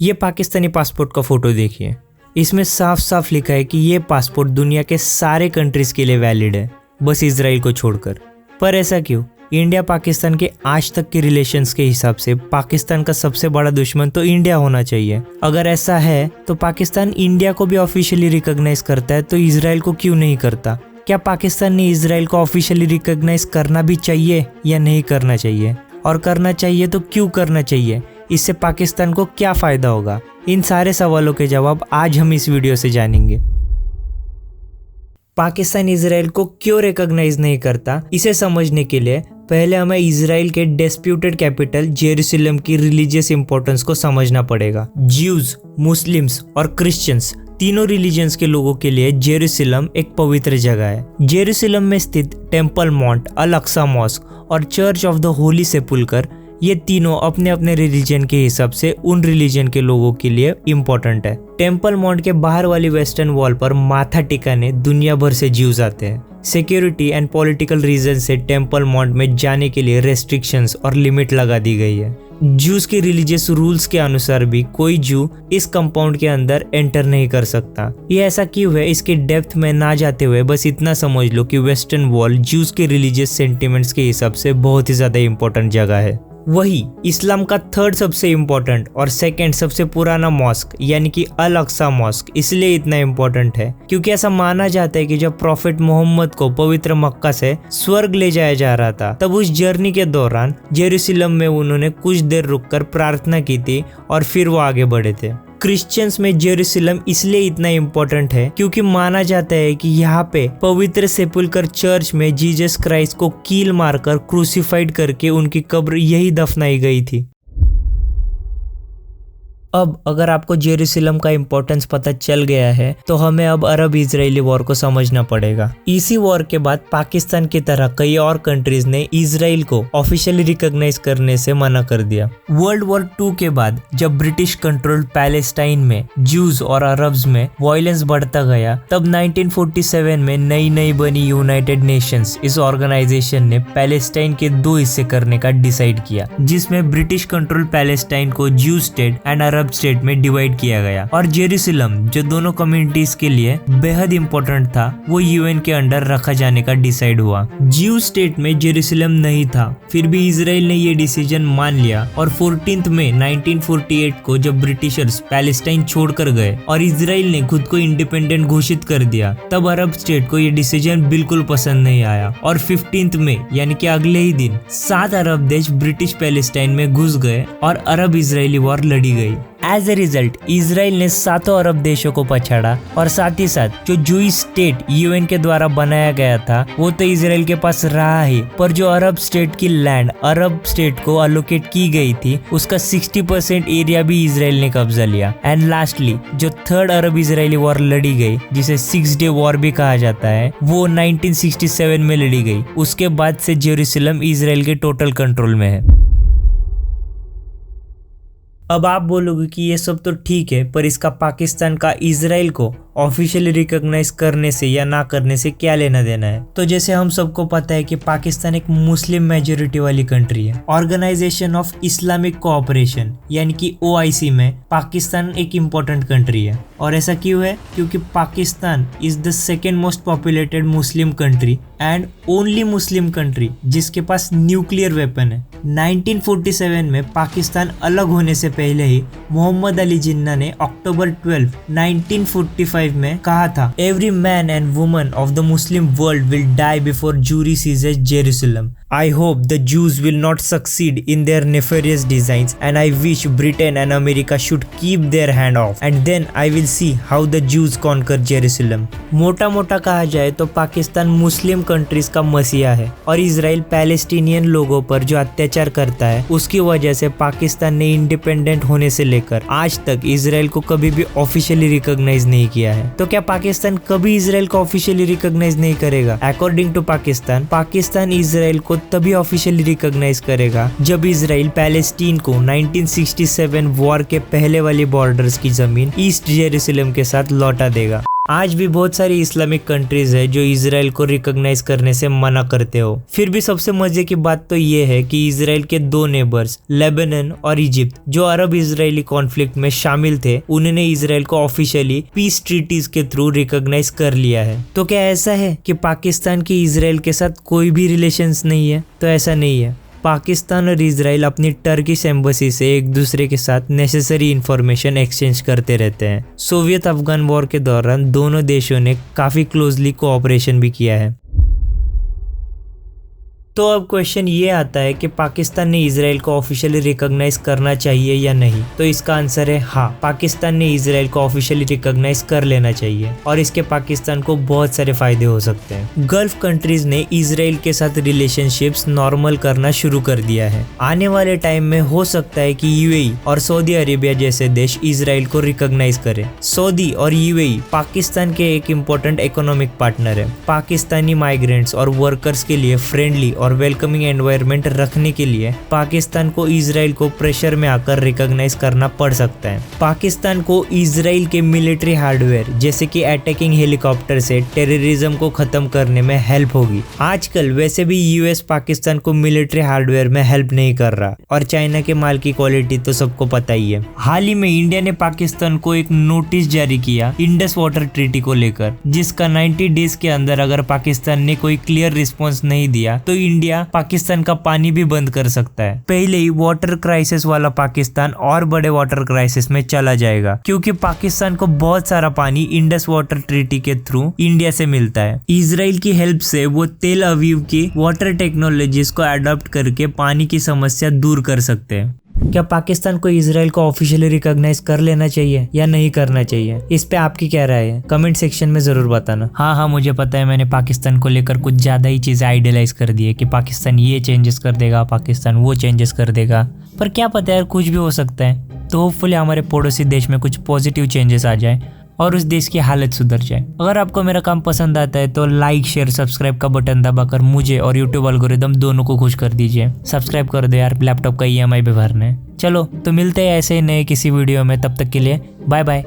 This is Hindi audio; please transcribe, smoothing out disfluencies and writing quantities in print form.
ये पाकिस्तानी पासपोर्ट का फोटो देखिए। इसमें साफ साफ लिखा है कि ये पासपोर्ट दुनिया के सारे कंट्रीज के लिए वैलिड है, बस इजराइल को छोड़कर। पर ऐसा क्यों? इंडिया पाकिस्तान के आज तक के रिलेशंस के हिसाब से पाकिस्तान का सबसे बड़ा दुश्मन तो इंडिया होना चाहिए। अगर ऐसा है तो पाकिस्तान इंडिया को भी ऑफिशियली रिकॉग्नाइज करता है, तो इजराइल को क्यों नहीं करता? क्या पाकिस्तान ने इजराइल को ऑफिशियली रिकॉग्नाइज करना भी चाहिए या नहीं करना चाहिए? और करना चाहिए तो क्यों करना चाहिए? इससे पाकिस्तान को क्या फायदा होगा? इन सारे सवालों के जवाब आज हम इस वीडियो से जानेंगे। पाकिस्तान इजराइल को क्यों रिकॉग्नाइज नहीं करता, इसे समझने के लिए पहले हमें इजराइल के डिस्प्यूटेड कैपिटल जेरूसलम की रिलीजियस इंपॉर्टेंस को समझना पड़ेगा। ज्यूज, मुस्लिम्स और क्रिश्चियंस तीनों रिलीजन्स के लोगों के लिए जेरूसलम एक पवित्र जगह है। जेरूसलम में स्थित टेम्पल माउंट, अल अक्सा मॉस्क और चर्च ऑफ द होली सेपुल्कर, ये तीनों अपने अपने रिलीजन के हिसाब से उन रिलीजन के लोगों के लिए इम्पोर्टेंट है। टेम्पल माउंट के बाहर वाली वेस्टर्न वॉल पर माथा टिकाने दुनिया भर से ज्यूज आते हैं। सिक्योरिटी एंड पॉलिटिकल रीजन से टेम्पल माउंट में जाने के लिए रेस्ट्रिक्शंस और लिमिट लगा दी गई है। ज्यूज के रिलीजियस रूल्स के अनुसार भी कोई जू इस कंपाउंड के अंदर एंटर नहीं कर सकता। ये ऐसा क्यों है, इसके डेप्थ में ना जाते हुए बस इतना समझ लो कि वेस्टर्न वॉल ज्यूज के रिलीजियस सेंटिमेंट्स के हिसाब से बहुत ही ज्यादा इंपॉर्टेंट जगह है। वही इस्लाम का थर्ड सबसे इम्पोर्टेंट और सेकंड सबसे पुराना मॉस्क यानी कि अल अक्सा मॉस्क इसलिए इतना इम्पोर्टेंट है क्योंकि ऐसा माना जाता है कि जब प्रॉफिट मोहम्मद को पवित्र मक्का से स्वर्ग ले जाया जा रहा था, तब उस जर्नी के दौरान जेरूसलम में उन्होंने कुछ देर रुककर प्रार्थना की थी और फिर वो आगे बढ़े थे। क्रिश्चियंस में जेरूसलम इसलिए इतना इम्पोर्टेंट है क्योंकि माना जाता है कि यहाँ पे पवित्र सेपुल्कर चर्च में जीसस क्राइस्ट को कील मारकर क्रूसिफाइड करके उनकी कब्र यही दफनाई गई थी। अब अगर आपको जेरूसलम का इम्पोर्टेंस पता चल गया है तो हमें अब अरब इजरायली वॉर को समझना पड़ेगा। इसी वॉर के बाद पाकिस्तान की तरह कई और कंट्रीज ने इजराइल को ऑफिशियली रिकॉग्नाइज करने से मना कर दिया। वर्ल्ड वॉर 2 के बाद जब ब्रिटिश कंट्रोल्ड पैलेस्टाइन में ज्यूज और अरब्स में वायलेंस बढ़ता गया, तब 1947 में नई बनी यूनाइटेड नेशंस इस ऑर्गेनाइजेशन ने पैलेस्टाइन के 2 हिस्से करने का डिसाइड किया, जिसमें ब्रिटिश कंट्रोल पैलेस्टाइन को ज्यू स्टेट एंड अरब स्टेट में डिवाइड किया गया और जेरूसलम जो दोनों कम्युनिटीज के लिए बेहद इंपॉर्टेंट था, वो यूएन के अंडर रखा जाने का डिसाइड हुआ। ज्यू स्टेट में जेरूसलम नहीं था, फिर भी इजराइल ने ये डिसीजन मान लिया और 14 मई 1948 को जब ब्रिटिशर्स पैलेस्टाइन छोड़कर गए और इजराइल ने खुद को इंडिपेंडेंट घोषित कर दिया, तब अरब स्टेट को ये डिसीजन बिल्कुल पसंद नहीं आया और 15 मई यानी कि अगले ही दिन 7 अरब देश ब्रिटिश पैलेस्टाइन में घुस गए और अरब इजरायली वॉर लड़ी गई। एज ए रिजल्ट इजराइल ने 7 अरब देशों को पछाड़ा और साथ ही साथ जो जूइश स्टेट यूएन के द्वारा बनाया गया था वो तो इजराइल के पास रहा ही, पर जो अरब स्टेट की लैंड अरब स्टेट को अलोकेट की गई थी उसका 60% एरिया भी इजराइल ने कब्जा लिया। एंड लास्टली जो थर्ड अरब इजरायली वॉर लड़ी गई, जिसे 6 डे वॉर भी कहा जाता है, वो 1967 में लड़ी गई। उसके बाद से जेरूसलम इजराइल के टोटल कंट्रोल में है। अब आप बोलोगे कि ये सब तो ठीक है, पर इसका पाकिस्तान का इजराइल को ऑफिशियली रिकॉग्नाइज करने से या ना करने से क्या लेना देना है? तो जैसे हम सबको पता है कि पाकिस्तान एक मुस्लिम मेजोरिटी वाली कंट्री है। ऑर्गेनाइजेशन ऑफ इस्लामिक कोऑपरेशन यानी कि OIC में पाकिस्तान एक इम्पोर्टेंट कंट्री है। और ऐसा क्यों है? क्योंकि Pakistan is the second most populated Muslim country and only Muslim country जिसके पास न्यूक्लियर वेपन है। 1947 में पाकिस्तान अलग होने से पहले ही मोहम्मद अली जिन्ना ने अक्टूबर 12, 1945 में कहा था, every man and woman of the Muslim world will die before Jewry seizes Jerusalem. I hope the Jews will not succeed in their nefarious designs and I wish Britain and America should keep their hand off and then I will see how the Jews conquer Jerusalem। मोटा मोटा कहा जाए तो पाकिस्तान मुस्लिम कंट्रीज का मसीहा है और इजराइल पैलेस्टीनियन लोगों पर जो अत्याचार करता है उसकी वजह से पाकिस्तान ने इंडिपेंडेंट होने से लेकर आज तक इजराइल को कभी भी ऑफिशियली रिकॉग्नाइज नहीं किया है। तो क्या पाकिस्तान कभी इजराइल को ऑफिशियली रिकॉग्नाइज नहीं करेगा? अकॉर्डिंग टू पाकिस्तान इजराइल को तभी ऑफिशियली रिकॉग्नाइज करेगा जब इजराइल पैलेस्टीन को 1967 वॉर के पहले वाली बॉर्डर्स की जमीन ईस्ट जेरूसलम के साथ लौटा देगा। आज भी बहुत सारी इस्लामिक कंट्रीज है जो इजराइल को रिकॉग्नाइज करने से मना करते हो। फिर भी सबसे मजे की बात तो ये है कि इजराइल के 2 नेबर्स लेबनान और इजिप्ट जो अरब इजरायली कॉन्फ्लिक्ट में शामिल थे, उन्होंने इजराइल को ऑफिशियली पीस ट्रीटीज के थ्रू रिकॉग्नाइज कर लिया है। तो क्या ऐसा है कि पाकिस्तान की इजराइल के साथ कोई भी रिलेशंस नहीं है? तो ऐसा नहीं है। पाकिस्तान और इजराइल अपनी टर्किश एम्बेसी से एक दूसरे के साथ नेसेसरी इंफॉर्मेशन एक्सचेंज करते रहते हैं। सोवियत अफगान वॉर के दौरान दोनों देशों ने काफी क्लोजली कोऑपरेशन भी किया है। तो अब क्वेश्चन ये आता है कि पाकिस्तान ने इजराइल को ऑफिशियली रिकॉग्नाइज करना चाहिए या नहीं? तो इसका आंसर है हाँ, पाकिस्तान ने इजराइल को ऑफिशियली रिकॉग्नाइज कर लेना चाहिए और इसके पाकिस्तान को बहुत सारे फायदे हो सकते हैं। गल्फ कंट्रीज ने इजराइल के साथ रिलेशनशिप्स नॉर्मल करना शुरू कर दिया है। आने वाले टाइम में हो सकता है कि यूएई और सऊदी अरेबिया जैसे देश इजराइल को रिकॉग्नाइज करें। सऊदी और यूएई पाकिस्तान के एक इम्पोर्टेंट इकोनॉमिक पार्टनर है। पाकिस्तानी माइग्रेंट्स और वर्कर्स के लिए फ्रेंडली और वेलकमिंग एनवायरनमेंट रखने के लिए पाकिस्तान को इजराइल को प्रेशर में आकर रिकॉग्नाइज करना पड़ सकता है। पाकिस्तान को इजराइल के मिलिट्री हार्डवेयर जैसे कि अटैकिंग हेलीकॉप्टर से टेररिज्म को खत्म करने में हेल्प होगी। आजकल वैसे भी यूएस पाकिस्तान को मिलिट्री हार्डवेयर में हेल्प नहीं कर रहा और चाइना के माल की क्वालिटी तो सबको पता ही है। हाल ही में इंडिया ने पाकिस्तान को एक नोटिस जारी किया इंडस वाटर ट्रीटी को लेकर, जिसका 90 डेज के अंदर अगर पाकिस्तान ने कोई क्लियर रिस्पॉन्स नहीं दिया तो इंडिया पाकिस्तान का पानी भी बंद कर सकता है। पहले ही वाटर क्राइसिस वाला पाकिस्तान और बड़े वाटर क्राइसिस में चला जाएगा, क्योंकि पाकिस्तान को बहुत सारा पानी इंडस वाटर ट्रीटी के थ्रू इंडिया से मिलता है। इजराइल की हेल्प से वो तेल अवीव की वाटर टेक्नोलॉजीज को अडॉप्ट करके पानी की समस्या दूर कर सकते हैं। क्या पाकिस्तान को इजराइल को ऑफिशियली रिकॉग्नाइज कर लेना चाहिए या नहीं करना चाहिए? इस पे आपकी क्या राय है? कमेंट सेक्शन में जरूर बताना। हाँ, मुझे पता है मैंने पाकिस्तान को लेकर कुछ ज्यादा ही चीजें आइडियलाइज कर दी है कि पाकिस्तान ये चेंजेस कर देगा, पाकिस्तान वो चेंजेस कर देगा, पर क्या पता यार, कुछ भी हो सकता है। तो होपफुली हमारे पड़ोसी देश में कुछ पॉजिटिव चेंजेस आ जाए और उस देश की हालत सुधर जाए। अगर आपको मेरा काम पसंद आता है तो लाइक, शेयर, सब्सक्राइब का बटन दबाकर मुझे और यूट्यूब एल्गोरिदम दोनों को खुश कर दीजिए। सब्सक्राइब कर दो यार, लैपटॉप का EMI भी भरना है। चलो तो मिलते हैं ऐसे ही नए किसी वीडियो में, तब तक के लिए बाय बाय।